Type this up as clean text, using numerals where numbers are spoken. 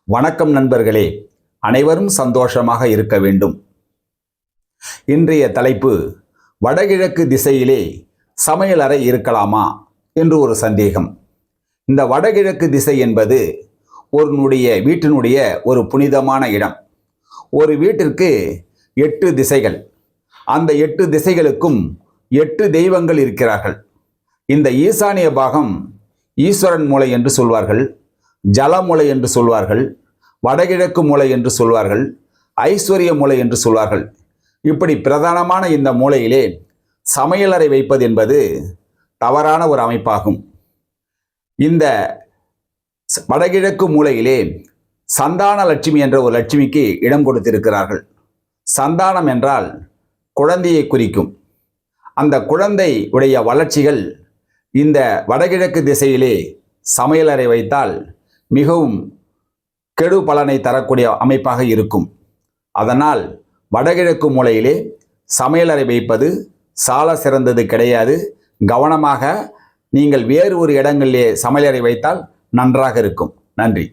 வணக்கம் நண்பர்களே, அனைவரும் சந்தோஷமாக இருக்க வேண்டும். இன்றைய தலைப்பு, வடகிழக்கு திசையிலே சமையலறை இருக்கலாமா என்று ஒரு சந்தேகம். இந்த வடகிழக்கு திசை என்பது வீட்டினுடைய ஒரு புனிதமான இடம். ஒரு வீட்டிற்கு 8 திசைகள். அந்த 8 திசைகளுக்கும் 8 தெய்வங்கள் இருக்கிறார்கள். இந்த ஈசானிய பாகம் ஈஸ்வரன் மூலை என்று சொல்வார்கள், ஜலமூலை என்று சொல்வார்கள், வடகிழக்கு மூலை என்று சொல்வார்கள், ஐஸ்வர்ய மூலை என்று சொல்வார்கள். இப்படி பிரதானமான இந்த மூலையிலே சமையலறை வைப்பது என்பது தவறான ஒரு அமைப்பாகும். இந்த வடகிழக்கு மூலையிலே சந்தான லட்சுமி என்ற ஒரு லட்சுமிக்கு இடம் கொடுத்திருக்கிறார்கள். சந்தானம் என்றால் குழந்தையை குறிக்கும். அந்த குழந்தை உடைய வளர்ச்சிகள் இந்த வடகிழக்கு திசையிலே சமையலறை வைத்தால் மிகவும் கெடு பலனை தரக்கூடிய அமைப்பாக இருக்கும். அதனால் வடகிழக்கு மூலையிலே சமையலறை வைப்பது சால சிறந்தது கிடையாது. கவனமாக நீங்கள் வேறு ஒரு இடங்களிலே சமையலறை வைத்தால் நன்றாக இருக்கும். நன்றி.